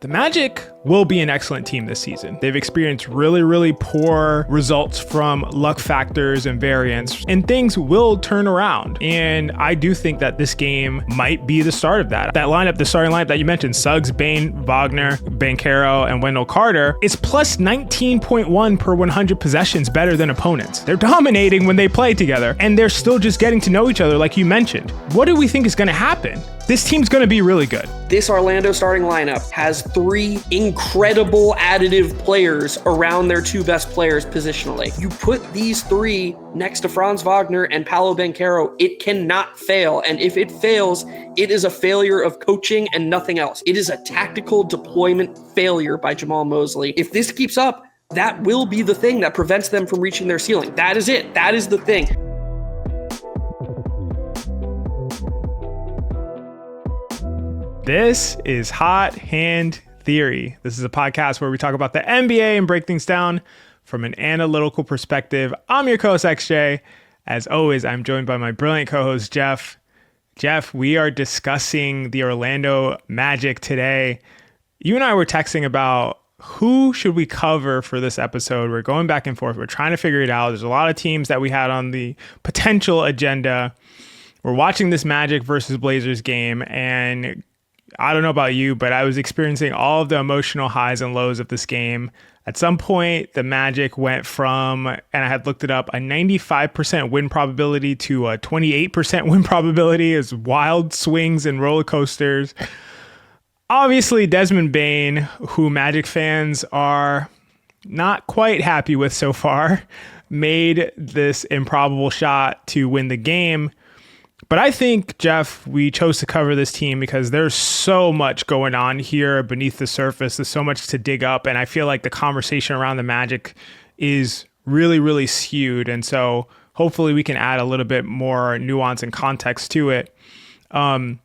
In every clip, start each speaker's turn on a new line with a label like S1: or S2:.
S1: The Magic will be an excellent team this season. They've experienced really poor results from luck factors and variance, and things will turn around. And I do think that this game might be the start of that. That lineup, the starting lineup that you mentioned, Suggs, Bane, Wagner, Banchero, and Wendell Carter, is plus 19.1 per 100 possessions better than opponents. They're dominating when they play together, and they're still just getting to know each other like you mentioned. What do we think is going to happen? This team's going to be really good.
S2: This Orlando starting lineup has three incredible additive players around their two best players positionally. You put these three next to Franz Wagner and Paolo Banchero, it cannot fail. And if it fails, it is a failure of coaching and nothing else. It is a tactical deployment failure by Jamahl Mosley. If this keeps up, that will be the thing that prevents them from reaching their ceiling. That is it. That is the thing.
S1: This is Hot Hand Theory. This is a podcast where we talk about the NBA and break things down from an analytical perspective. I'm your co-host XJ. As always, I'm joined by my brilliant co-host Geoff. Geoff, we are discussing the Orlando Magic today. You and I were texting about who should we cover for this episode. We're going back and forth. We're trying to figure it out. There's a lot of teams that we had on the potential agenda. We're watching this Magic versus Blazers game, and I don't know about you, but I was experiencing all of the emotional highs and lows of this game. At some point, the Magic went from, and I had looked it up, a 95% win probability to a 28% win probability. As wild swings and roller coasters. Obviously, Desmond Bane, who Magic fans are not quite happy with so far, made this improbable shot to win the game. But I think, Geoff, we chose to cover this team because there's so much going on here beneath the surface. There's so much to dig up. And I feel like the conversation around the Magic is really skewed. And so hopefully we can add a little bit more nuance and context to it. I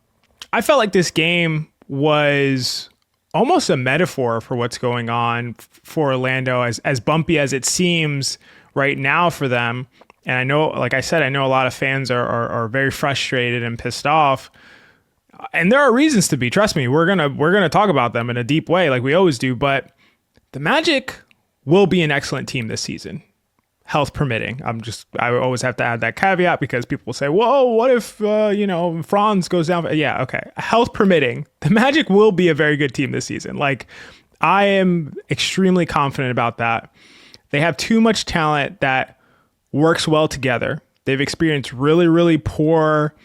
S1: felt like this game was almost a metaphor for what's going on for Orlando, as bumpy as it seems right now for them. And I know, like I said, I know a lot of fans are very frustrated and pissed off. And there are reasons to be. Trust me, we're gonna talk about them in a deep way, like we always do. But the Magic will be an excellent team this season, health permitting. I always have to add that caveat because people will say, "Whoa, what if Franz goes down?" Yeah, okay. Health permitting, the Magic will be a very good team this season. Like, I am extremely confident about that. They have too much talent that works well together. They've experienced really poor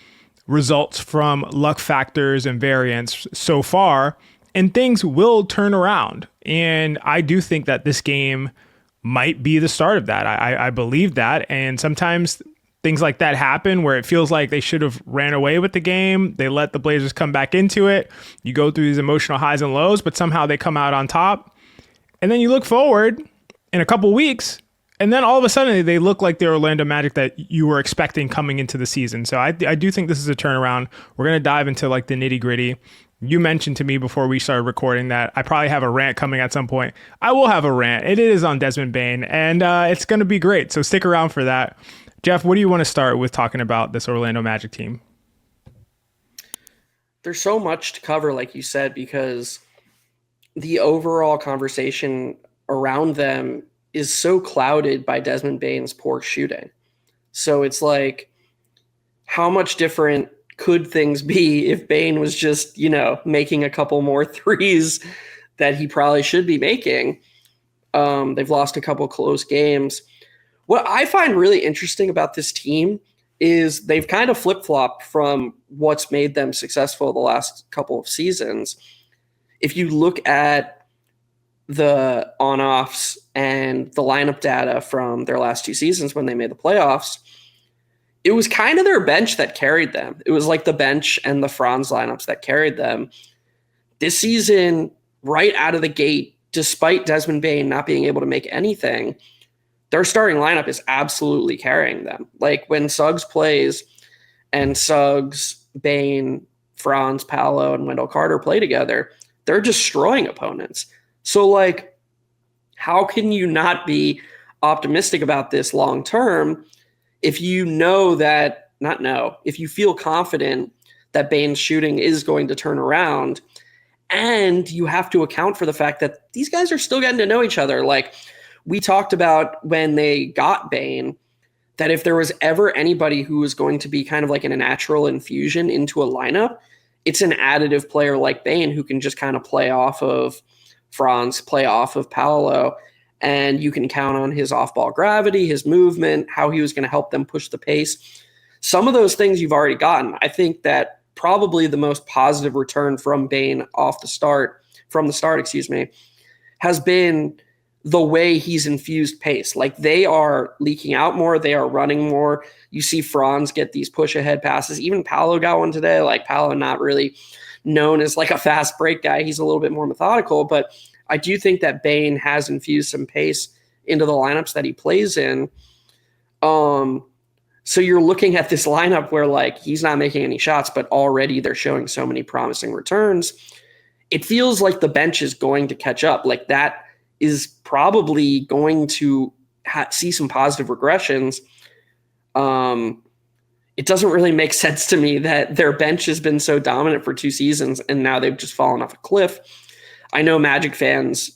S1: results from luck factors and variance so far, and things will turn around. And I do think that this game might be the start of that. I believe that. And sometimes things like that happen where it feels like they should have ran away with the game. They let the Blazers come back into it. You go through these emotional highs and lows, but somehow they come out on top. And then you look forward in a couple weeks, and then all of a sudden, they look like the Orlando Magic that you were expecting coming into the season. So I do think this is a turnaround. We're going to dive into like the nitty gritty. You mentioned to me before we started recording that I probably have a rant coming at some point. I will have a rant. It is on Desmond Bane, and it's going to be great. So stick around for that. Geoff, what do you want to start with talking about this Orlando Magic team?
S2: There's so much to cover, like you said, because the overall conversation around them is so clouded by Desmond Bane's poor shooting. So it's like, how much different could things be if Bane was just, making a couple more threes that he probably should be making? They've lost a couple close games. What I find really interesting about this team is they've kind of flip-flopped from what's made them successful the last couple of seasons. If you look at the on-offs and the lineup data from their last two seasons when they made the playoffs, it was kind of their bench that carried them. It was like the bench and the Franz lineups that carried them. This season, right out of the gate, despite Desmond Bane not being able to make anything, their starting lineup is absolutely carrying them. Like when Suggs plays and Suggs, Bane, Franz, Paolo, and Wendell Carter play together, they're destroying opponents. So, like, how can you not be optimistic about this long term if you if you feel confident that Bane's shooting is going to turn around And you have to account for the fact that these guys are still getting to know each other. Like we talked about when they got Bane, that if there was ever anybody who was going to be kind of like a natural infusion into a lineup, it's an additive player like Bane who can just kind of play off of Franz, play off of Paolo, and you can count on his off-ball gravity, his movement, how he was going to help them push the pace. Some of those things you've already gotten. I think that probably the most positive return from Bane from the start, has been the way he's infused pace. Like they are leaking out more. They are running more. You see Franz get these push ahead passes. Even Paolo got one today. Like Paolo, not really known as like a fast break guy. He's a little bit more methodical, but I do think that Bane has infused some pace into the lineups that he plays in. So you're looking at this lineup where like he's not making any shots, but already they're showing so many promising returns. It feels like the bench is going to catch up. Like that is probably going to see some positive regressions. It doesn't really make sense to me that their bench has been so dominant for 2 seasons and now they've just fallen off a cliff. I know Magic fans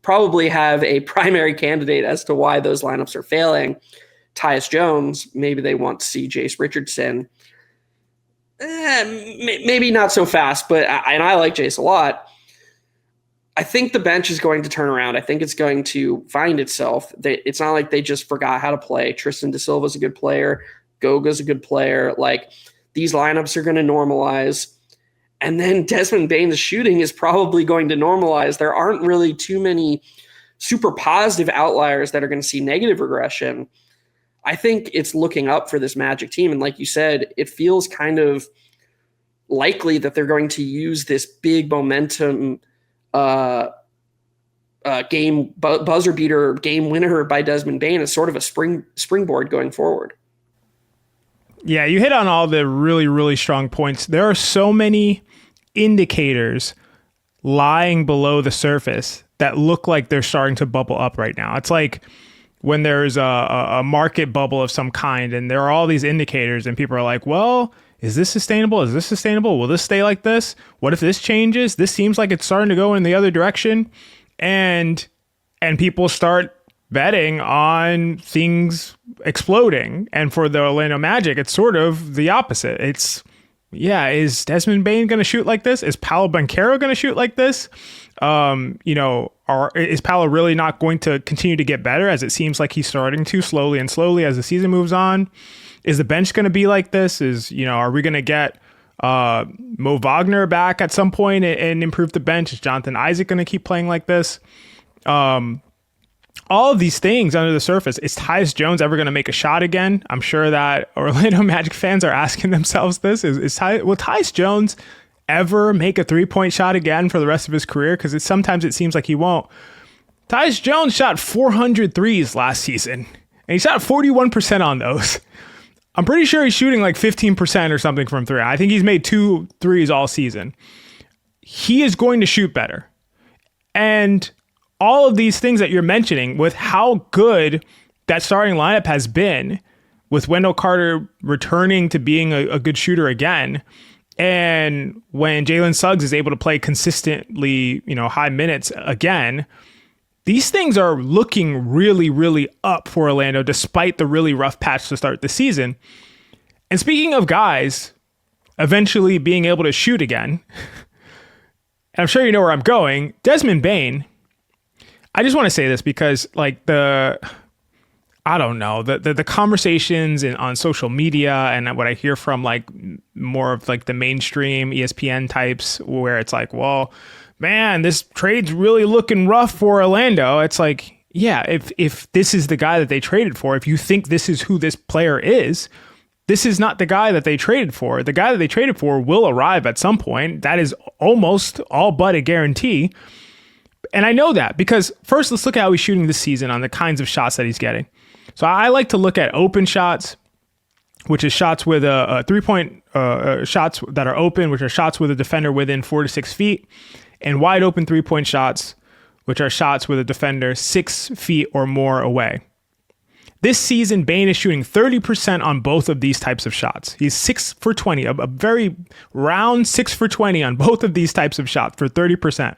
S2: probably have a primary candidate as to why those lineups are failing. Tyus Jones, maybe they want to see Jace Richardson. Maybe not so fast, but I like Jace a lot. I think the bench is going to turn around. I think it's going to find itself. It's not like they just forgot how to play. Tristan Da Silva's a good player. Goga's a good player. Like these lineups are going to normalize. And then Desmond Bane's shooting is probably going to normalize. There aren't really too many super positive outliers that are going to see negative regression. I think it's looking up for this Magic team. And like you said, it feels kind of likely that they're going to use this big momentum game buzzer beater, game winner by Desmond Bane as sort of a springboard going forward.
S1: Yeah, you hit on all the really, really strong points. There are so many indicators lying below the surface that look like they're starting to bubble up right now. It's like when there's a market bubble of some kind and there are all these indicators and people are like, well, is this sustainable? Is this sustainable? Will this stay like this? What if this changes? This seems like it's starting to go in the other direction. And people start betting on things exploding. And for the Orlando Magic, it's sort of the opposite. Is Desmond Bane going to shoot like this? Is Paolo Banchero going to shoot like this? Is Paolo really not going to continue to get better as it seems like he's starting to slowly as the season moves on? Is the bench going to be like this? Are we going to get Mo Wagner back at some point and improve the bench? Is Jonathan Isaac going to keep playing like this? All of these things under the surface. Is Tyus Jones ever going to make a shot again? I'm sure that Orlando Magic fans are asking themselves this. Will Tyus Jones ever make a 3-point shot again for the rest of his career? Because sometimes it seems like he won't. Tyus Jones shot 400 threes last season, and he shot 41% on those. I'm pretty sure he's shooting like 15% or something from 3. I think he's made 2 threes all season. He is going to shoot better. And all of these things that you're mentioning with how good that starting lineup has been, with Wendell Carter returning to being a good shooter again, and when Jalen Suggs is able to play consistently, high minutes again, these things are looking really, really up for Orlando, despite the really rough patch to start the season. And speaking of guys eventually being able to shoot again, and I'm sure you know where I'm going, Desmond Bane, I just want to say this because the conversations on social media and what I hear from more of the mainstream ESPN types, where it's like, well, man, this trade's really looking rough for Orlando. It's like, yeah, if this is the guy that they traded for, if you think this is who this player is, this is not the guy that they traded for. The guy that they traded for will arrive at some point. That is almost all but a guarantee. And I know that because first, let's look at how he's shooting this season on the kinds of shots that he's getting. So I like to look at open shots, which is shots with a 3-point shots that are open, which are shots with a defender within 4 to 6 feet, and wide open 3-point shots, which are shots with a defender 6 feet or more away. This season, Bane is shooting 30% on both of these types of shots. He's 6 for 20, a very round 6 for 20 on both of these types of shots for 30%.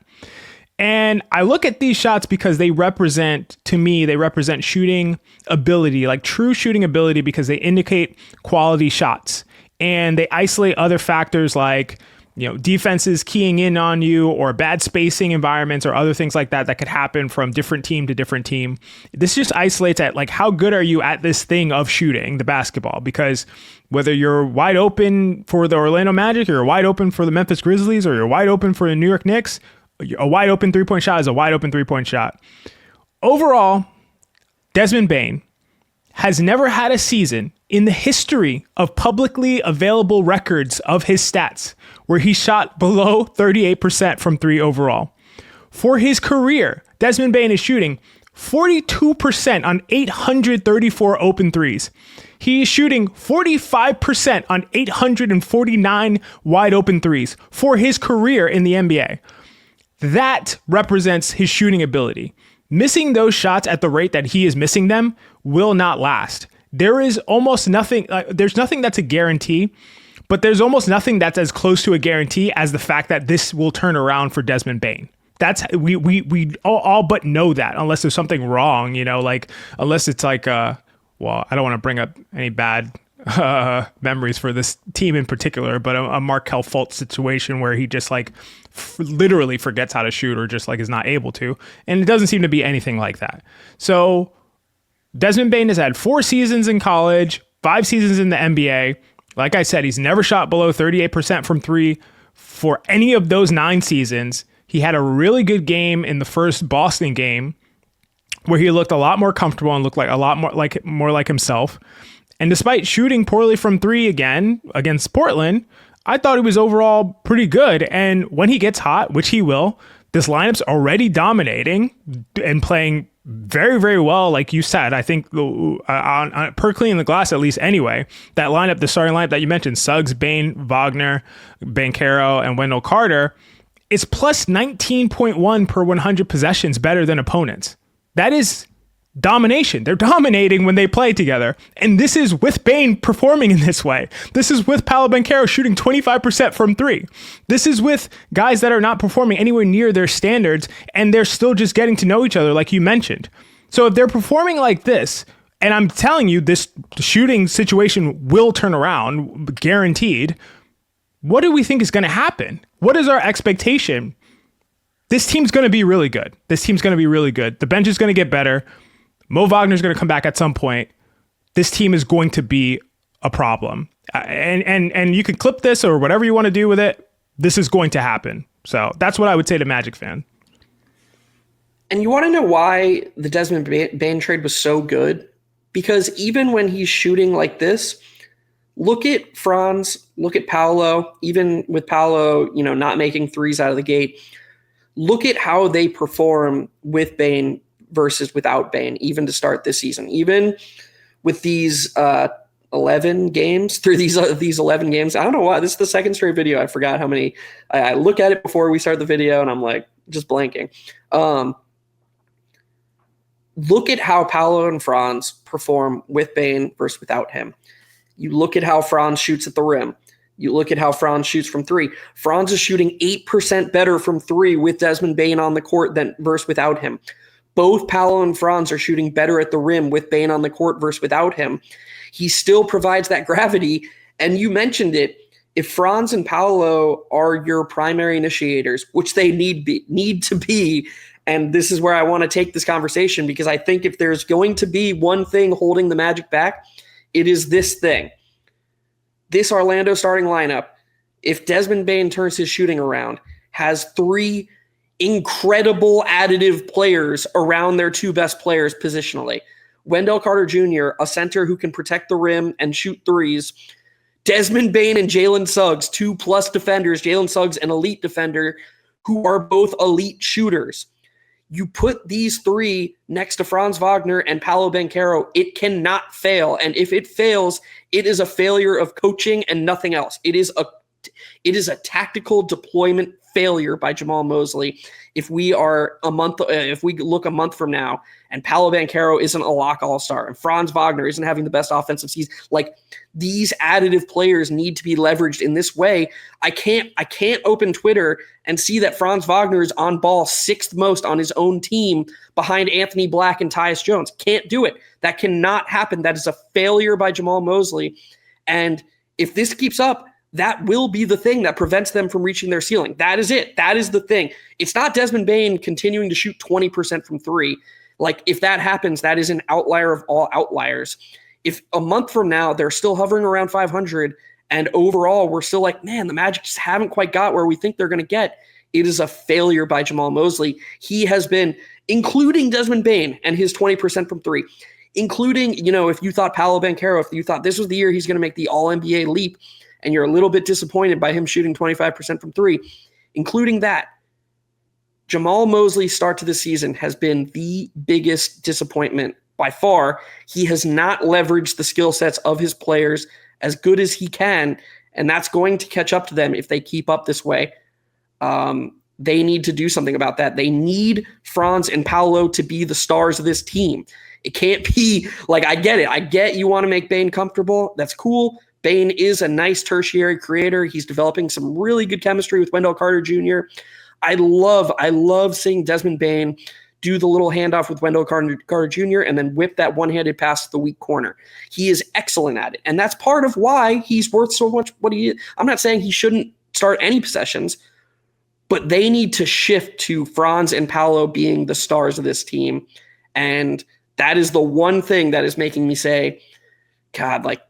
S1: And I look at these shots because they represent shooting ability, like true shooting ability, because they indicate quality shots. And they isolate other factors like, defenses keying in on you or bad spacing environments or other things like that could happen from different team to different team. This just isolates at like, how good are you at this thing of shooting the basketball? Because whether you're wide open for the Orlando Magic or you're wide open for the Memphis Grizzlies or you're wide open for the New York Knicks, a wide open 3-point shot is a wide open 3-point shot. Overall, Desmond Bane has never had a season in the history of publicly available records of his stats where he shot below 38% from three overall. For his career, Desmond Bane is shooting 42% on 834 open threes. He is shooting 45% on 849 wide open threes for his career in the NBA. That represents his shooting ability. Missing those shots at the rate that he is missing them will not last. There is almost nothing, there's nothing that's a guarantee, but there's almost nothing that's as close to a guarantee as the fact that this will turn around for Desmond Bane. We all but know that, unless there's something wrong, unless it's like, I don't want to bring up any bad memories for this team in particular, but a Markelle Fultz situation where he just literally forgets how to shoot or just is not able to. And it doesn't seem to be anything like that. So Desmond Bane has had 4 seasons in college, 5 seasons in the NBA. Like I said, he's never shot below 38% from three for any of those 9 seasons. He had a really good game in the first Boston game where he looked a lot more comfortable and looked like a lot more like himself. And despite shooting poorly from three again against Portland, I thought he was overall pretty good. And when he gets hot, which he will, this lineup's already dominating and playing very, very well. Like you said, I think on per clean the glass, at least anyway, that lineup, the starting lineup that you mentioned, Suggs, Bane, Wagner, Banchero, and Wendell Carter, is plus 19.1 per 100 possessions better than opponents. That is domination. They're dominating when they play together. And this is with Bane performing in this way. This is with Paolo Banchero shooting 25% from three. This is with guys that are not performing anywhere near their standards, and they're still just getting to know each other, like you mentioned. So if they're performing like this, and I'm telling you, this shooting situation will turn around, guaranteed, what do we think is going to happen? What is our expectation? This team's going to be really good. The bench is going to get better. Mo Wagner's going to come back at some point. This team is going to be a problem. And you can clip this or whatever you want to do with it. This is going to happen. So that's what I would say to Magic fan.
S2: And you want to know why the Desmond Bane trade was so good? Because even when he's shooting like this, look at Franz, look at Paolo, even with Paolo, not making threes out of the gate. Look at how they perform with Bane versus without Bane, even to start this season. Even with these 11 games, through these 11 games, I don't know why. This is the second straight video. I forgot how many. I look at it before we start the video, and I'm just blanking. Look at how Paolo and Franz perform with Bane versus without him. You look at how Franz shoots at the rim. You look at how Franz shoots from three. Franz is shooting 8% better from three with Desmond Bane on the court than versus without him. Both Paolo and Franz are shooting better at the rim with Bane on the court versus without him. He still provides that gravity. And you mentioned it. If Franz and Paolo are your primary initiators, which they need to be, and this is where I want to take this conversation, because I think if there's going to be one thing holding the Magic back, it is this thing. This Orlando starting lineup, if Desmond Bane turns his shooting around, has 3 incredible additive players around their 2 best players positionally. Wendell Carter Jr., a center who can protect the rim and shoot threes. Desmond Bane and Jalen Suggs, 2+ defenders. Jalen Suggs, an elite defender, who are both elite shooters. You put these 3 next to Franz Wagner and Paolo Banchero, it cannot fail. And if it fails, it is a failure of coaching and nothing else. It is a tactical deployment failure by Jamahl Mosley. If we look a month from now and Paolo Banchero isn't a lock all-star and Franz Wagner isn't having the best offensive season, like these additive players need to be leveraged in this way. I can't open Twitter and see that Franz Wagner is on ball 6th most on his own team behind Anthony Black and Tyus Jones. Can't do it. That cannot happen. That is a failure by Jamahl Mosley. And if this keeps up, that will be the thing that prevents them from reaching their ceiling. That is it. That is the thing. It's not Desmond Bane continuing to shoot 20% from three. Like, if that happens, that is an outlier of all outliers. If a month from now they're still hovering around 500 and overall we're still like, man, the Magic just haven't quite got where we think they're going to get, it is a failure by Jamahl Mosley. He has been, including Desmond Bane and his 20% from three, including, if you thought Paolo Banchero, if you thought this was the year he's going to make the All-NBA leap, and you're a little bit disappointed by him shooting 25% from three, including that, Jamahl Mosley's start to the season has been the biggest disappointment by far. He has not leveraged the skill sets of his players as good as he can, and that's going to catch up to them if they keep up this way. They need to do something about that. They need Franz and Paolo to be the stars of this team. It can't be like, I get it. I get you want to make Bane comfortable. That's cool. Bane is a nice tertiary creator. He's developing some really good chemistry with Wendell Carter Jr. I love seeing Desmond Bane do the little handoff with Wendell Carter Jr. and then whip that one-handed pass to the weak corner. He is excellent at it. And that's part of why he's worth so much what he is. I'm not saying he shouldn't start any possessions, but they need to shift to Franz and Paolo being the stars of this team. And that is the one thing that is making me say, God, like,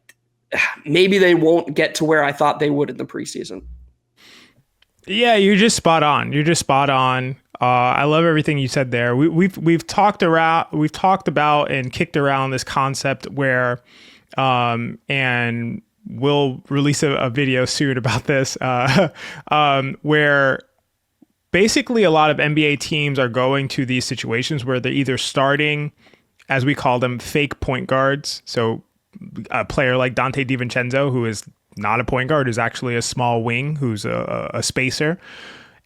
S2: maybe they won't get to where I thought they would in the preseason.
S1: Yeah, you're just spot on. I love everything you said there. We've talked about and kicked around this concept where, and we'll release a video soon about this, where basically a lot of NBA teams are going to these situations where they're either starting, as we call them, fake point guards. So a player like Dante DiVincenzo, who is not a point guard, is actually a small wing, who's a spacer.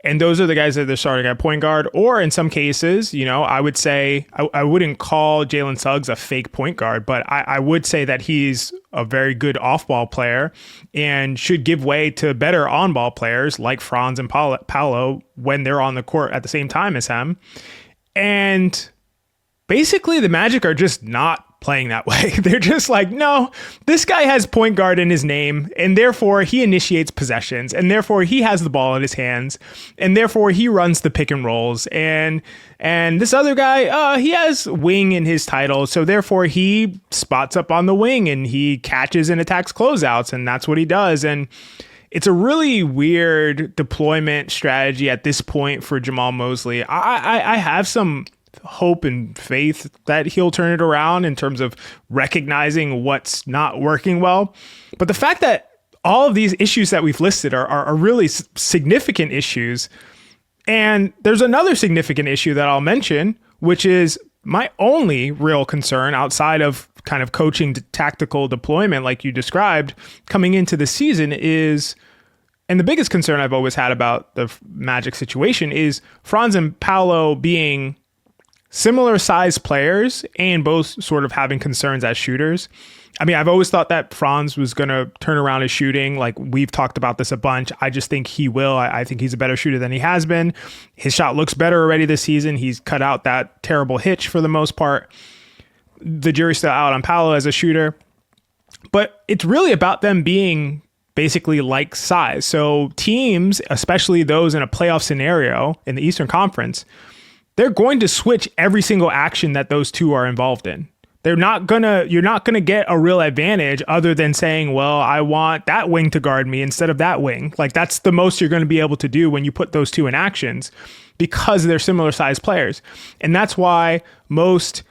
S1: And those are the guys that they're starting at point guard. Or in some cases, I would say, I wouldn't call Jalen Suggs a fake point guard, but I would say that he's a very good off-ball player and should give way to better on-ball players like Franz and Paolo when they're on the court at the same time as him. And basically, the Magic are just not playing that way. They're just like, no, this guy has point guard in his name, and therefore he initiates possessions, and therefore he has the ball in his hands, and therefore he runs the pick and rolls. And this other guy, he has wing in his title, so therefore he spots up on the wing and he catches and attacks closeouts, and that's what he does. And it's a really weird deployment strategy at this point for Jamahl Mosley. I have some hope and faith that he'll turn it around in terms of recognizing what's not working well. But the fact that all of these issues that we've listed are really significant issues. And there's another significant issue that I'll mention, which is my only real concern outside of kind of coaching tactical deployment like you described coming into the season is, and the biggest concern I've always had about the Magic situation is Franz and Paolo being similar size players and both sort of having concerns as shooters. I mean, I've always thought that Franz was going to turn around his shooting. Like, we've talked about this a bunch. I just think he will. I think he's a better shooter than he has been. His shot looks better already this season. He's cut out that terrible hitch for the most part. The jury's still out on Paolo as a shooter. But it's really about them being basically like size. So teams, especially those in a playoff scenario in the Eastern Conference, they're going to switch every single action that those two are involved in. You're not gonna get a real advantage other than saying, well, I want that wing to guard me instead of that wing. Like, that's the most you're going to be able to do when you put those two in actions, because they're similar sized players. And that's why most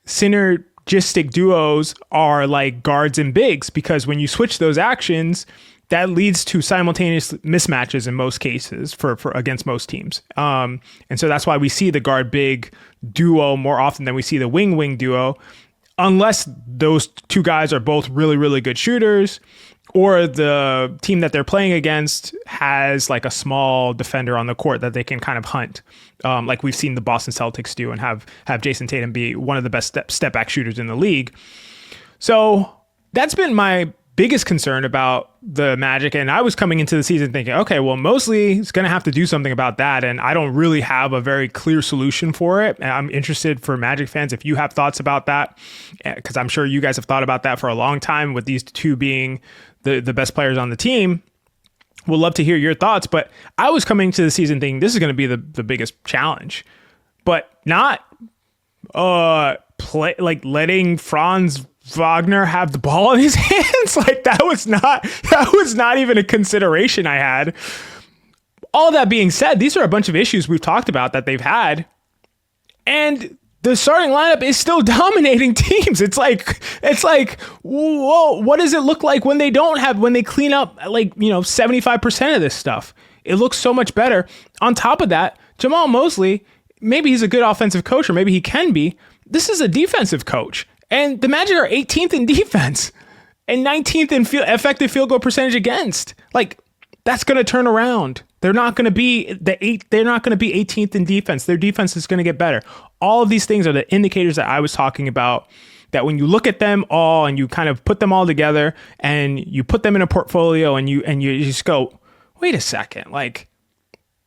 S1: synergistic duos are like guards and bigs, because when you switch those actions, that leads to simultaneous mismatches in most cases for against most teams. And so that's why we see the guard big duo more often than we see the wing duo. unless those two guys are both really, really good shooters, or the team that they're playing against has like a small defender on the court that they can kind of hunt, like we've seen the Boston Celtics do, and have Jason Tatum be one of the best step back shooters in the league. So that's been my biggest concern about the Magic. And I was coming into the season thinking, okay, well, Mosley is going to have to do something about that. And I don't really have a very clear solution for it. And I'm interested for Magic fans if you have thoughts about that, because I'm sure you guys have thought about that for a long time with these two being the best players on the team. We'll love to hear your thoughts. But I was coming to the season thinking this is going to be the biggest challenge, but not letting Franz Wagner have the ball in his hands. Like that was not even a consideration I had. All that being said, these are a bunch of issues we've talked about that they've had, and the starting lineup is still dominating teams. It's like, whoa, what does it look like when they clean up 75% of this stuff? It looks so much better. On top of that, Jamahl Mosley, maybe he's a good offensive coach, or maybe he can be. This is a defensive coach. And the Magic are 18th in defense and 19th in effective field goal percentage against. Like, that's going to turn around. They're not going to be They're not going to be 18th in defense. Their defense is going to get better. All of these things are the indicators that I was talking about. That when you look at them all and you kind of put them all together and you put them in a portfolio and you just go, wait a second, like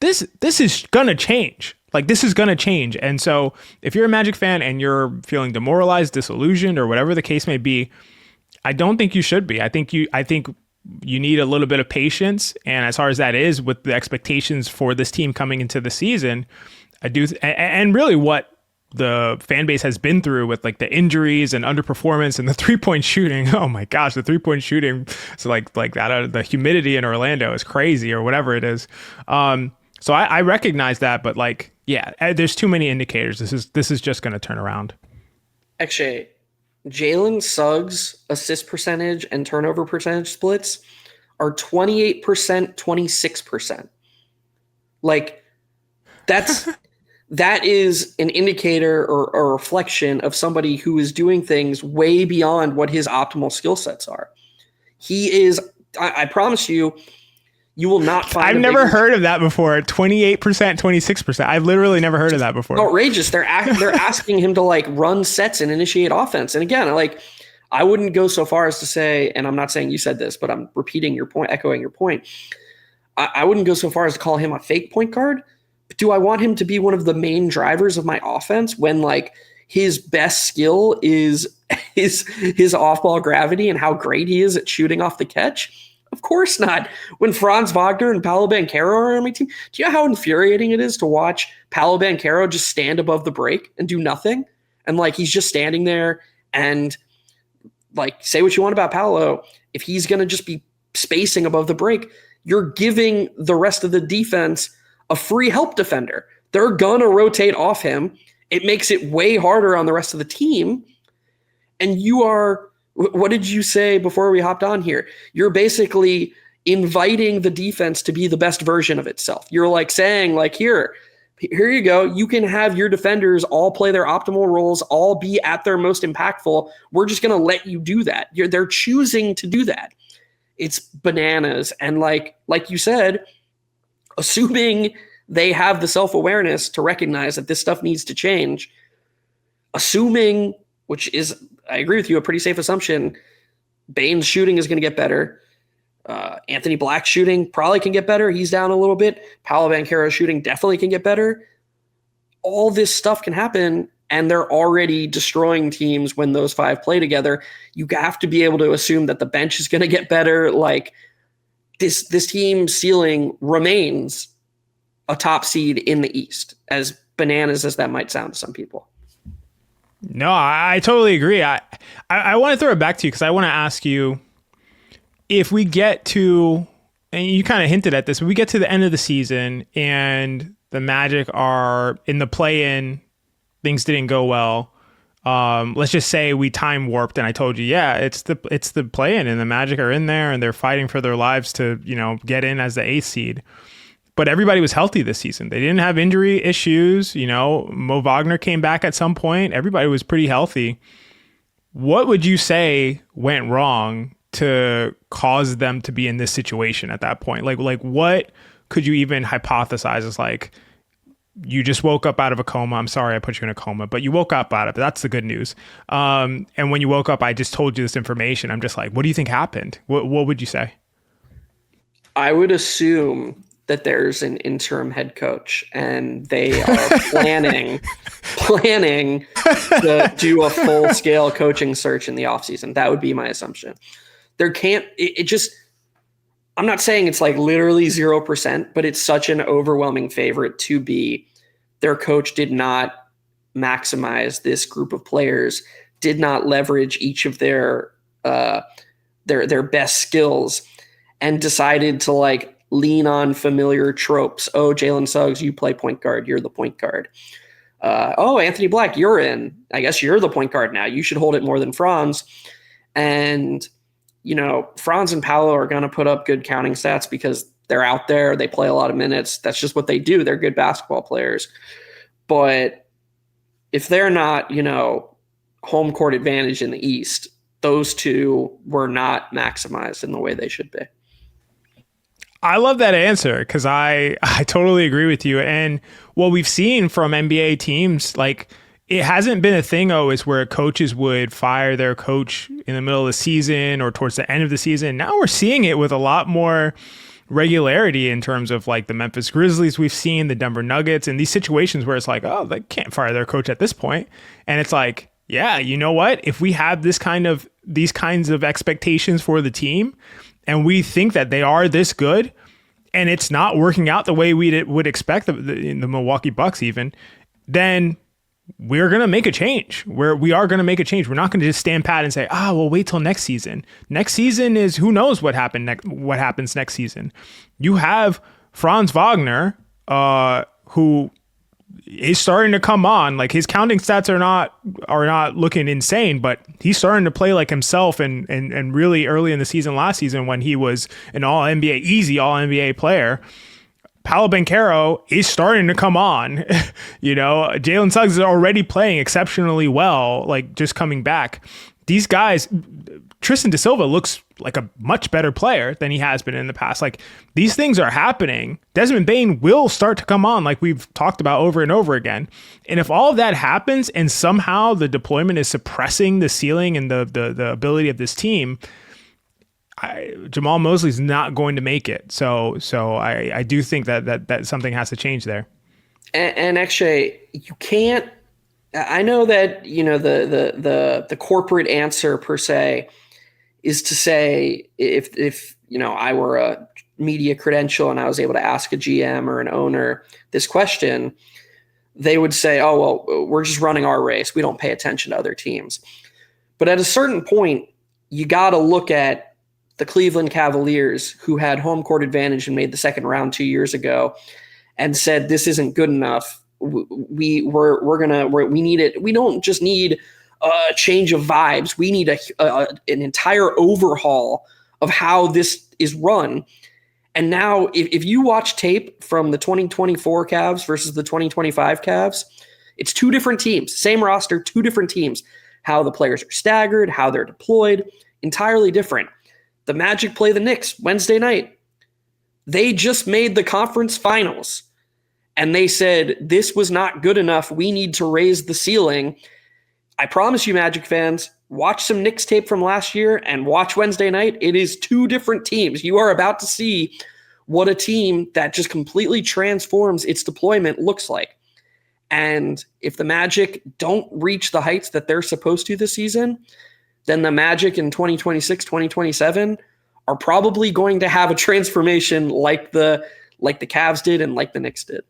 S1: this is going to change. Like this is going to change. And so if you're a Magic fan and you're feeling demoralized, disillusioned, or whatever the case may be, I don't think you should be. I think you need a little bit of patience. And as far as that is with the expectations for this team coming into the season, I do. And really what the fan base has been through with like the injuries and underperformance and the 3-point shooting. Oh my gosh, the 3-point shooting. So like that, the humidity in Orlando is crazy, or whatever it is. So I recognize that, but like, yeah, there's too many indicators. This is just going to turn around.
S2: Actually, Jalen, Suggs assist percentage and turnover percentage splits are 28%, 26%. Like that is an indicator or a reflection of somebody who is doing things way beyond what his optimal skill sets are. He is, I promise you, you will not find.
S1: I've never heard of that before. 28%, 26%. I've literally never heard of that before.
S2: Outrageous. They're asking him to like run sets and initiate offense. And again, like I wouldn't go so far as to say, and I'm not saying you said this, but I'm repeating your point, echoing your point. I wouldn't go so far as to call him a fake point guard. But do I want him to be one of the main drivers of my offense when like his best skill is his off-ball gravity and how great he is at shooting off the catch? Of course not. When Franz Wagner and Paolo Banchero are on my team, do you know how infuriating it is to watch Paolo Banchero just stand above the break and do nothing? And like he's just standing there and like say what you want about Paolo. If he's going to just be spacing above the break, you're giving the rest of the defense a free help defender. They're going to rotate off him. It makes it way harder on the rest of the team. And you are... What did you say before we hopped on here? You're basically inviting the defense to be the best version of itself. You're like saying like, here you go. You can have your defenders all play their optimal roles, all be at their most impactful. We're just going to let you do that. They're choosing to do that. It's bananas. And like you said, assuming they have the self-awareness to recognize that this stuff needs to change, assuming, which is, I agree with you, a pretty safe assumption, Bane's shooting is going to get better. Anthony Black's shooting probably can get better. He's down a little bit. Paolo Banchero's shooting definitely can get better. All this stuff can happen, and they're already destroying teams when those five play together. You have to be able to assume that the bench is going to get better. Like this team's ceiling remains a top seed in the East, as bananas as that might sound to some people.
S1: No, I totally agree. I want to throw it back to you because I want to ask you if we get to, and you kind of hinted at this, we get to the end of the season and the Magic are in the play-in, things didn't go well. Let's just say we time warped and I told you, yeah, it's the play-in and the Magic are in there and they're fighting for their lives to, get in as the 8th seed. But everybody was healthy this season. They didn't have injury issues. Mo Wagner came back at some point. Everybody was pretty healthy. What would you say went wrong to cause them to be in this situation at that point? Like what could you even hypothesize as like, you just woke up out of a coma. I'm sorry I put you in a coma, but you woke up out of it. That's the good news. And when you woke up, I just told you this information. I'm just like, what do you think happened? What would you say?
S2: I would assume that there's an interim head coach and they are planning to do a full-scale coaching search in the offseason. That would be my assumption. There can't it just I'm not saying it's like literally 0%, but it's such an overwhelming favorite to be their coach did not maximize this group of players, did not leverage each of their best skills, and decided to like lean on familiar tropes. Oh, Jalen Suggs, you play point guard. You're the point guard. Oh, Anthony Black, you're in. I guess you're the point guard now. You should hold it more than Franz. And, you know, Franz and Paolo are going to put up good counting stats because they're out there. They play a lot of minutes. That's just what they do. They're good basketball players. But if they're not, you know, home court advantage in the East, those two were not maximized in the way they should be.
S1: I love that answer because I totally agree with you. And what we've seen from NBA teams, like it hasn't been a thing always where coaches would fire their coach in the middle of the season or towards the end of the season. Now we're seeing it with a lot more regularity in terms of like the Memphis Grizzlies we've seen, the Denver Nuggets, and these situations where it's like, oh, they can't fire their coach at this point. And it's like, yeah, you know what? If we have these kinds of expectations for the team, and we think that they are this good, and it's not working out the way we would expect in the Milwaukee Bucks even, then we're going to make a change. We are going to make a change. We're not going to just stand pat and say, we'll wait till next season. Next season is who knows what happens next season. You have Franz Wagner, who is starting to come on. Like his counting stats are not looking insane, but he's starting to play like himself and really early in the season last season when he was an easy all NBA player. Paolo Banchero is starting to come on. You know, Jalen Suggs is already playing exceptionally well, like just coming back. These guys, Tristan da Silva looks like a much better player than he has been in the past. Like these things are happening. Desmond Bane will start to come on like we've talked about over and over again. And if all of that happens and somehow the deployment is suppressing the ceiling and the ability of this team, Jamahl Mosley is not going to make it. So I do think that something has to change there.
S2: And XJ, you can't. I know that, you know, the corporate answer per se is to say if you know I were a media credential and I was able to ask a GM or an owner this question, they would say, oh, well, we're just running our race. We don't pay attention to other teams. But at a certain point, you got to look at the Cleveland Cavaliers, who had home court advantage and made the second round 2 years ago, and said, this isn't good enough. We need it. We don't just need a change of vibes. We need an entire overhaul of how this is run. And now if you watch tape from the 2024 Cavs versus the 2025 Cavs, it's two different teams, same roster, two different teams. How the players are staggered, how they're deployed, entirely different. The Magic play the Knicks Wednesday night. They just made the conference finals. And they said, this was not good enough. We need to raise the ceiling. I promise you, Magic fans, watch some Knicks tape from last year and watch Wednesday night. It is two different teams. You are about to see what a team that just completely transforms its deployment looks like. And if the Magic don't reach the heights that they're supposed to this season, then the Magic in 2026, 2027 are probably going to have a transformation like the Cavs did and like the Knicks did.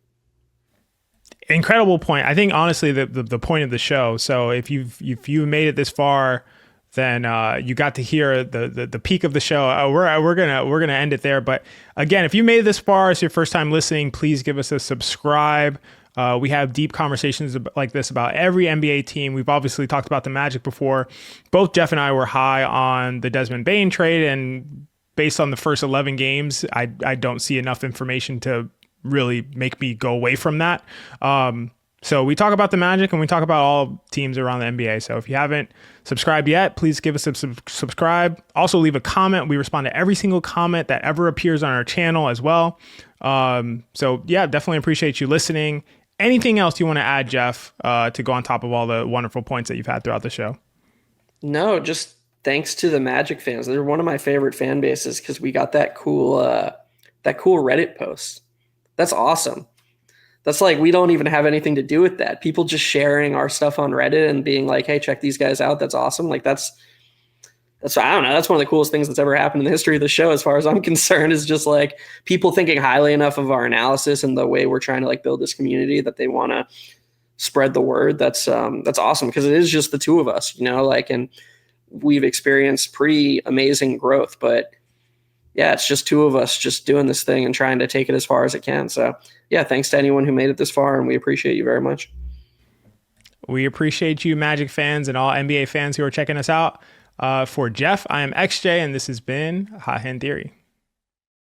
S1: Incredible point. I think honestly the point of the show. So if you made it this far, then you got to hear the peak of the show. We're gonna end it there. But again, if you made it this far, it's your first time listening, please give us a subscribe. We have deep conversations like this about every NBA team. We've obviously talked about the Magic before. Both Geoff and I were high on the Desmond Bane trade, and based on the first 11 games, I don't see enough information to really make me go away from that. So we talk about the Magic and we talk about all teams around the NBA. So if you haven't subscribed yet, please give us a subscribe. Also leave a comment. We respond to every single comment that ever appears on our channel as well. So yeah, definitely appreciate you listening. Anything else you want to add, Geoff, to go on top of all the wonderful points that you've had throughout the show?
S2: No, just thanks to the Magic fans. They're one of my favorite fan bases because we got that cool Reddit post. That's awesome. That's like, we don't even have anything to do with that. People just sharing our stuff on Reddit and being like, hey, check these guys out. That's awesome. Like that's, I don't know. That's one of the coolest things that's ever happened in the history of the show, as far as I'm concerned, is just like people thinking highly enough of our analysis and the way we're trying to like build this community that they want to spread the word. That's awesome, because it is just the two of us, like, and we've experienced pretty amazing growth, but yeah, it's just two of us just doing this thing and trying to take it as far as it can. So yeah, thanks to anyone who made it this far, and we appreciate you very much.
S1: We appreciate you, Magic fans, and all NBA fans who are checking us out. For Geoff, I am XJ, and this has been Hot Hand Theory.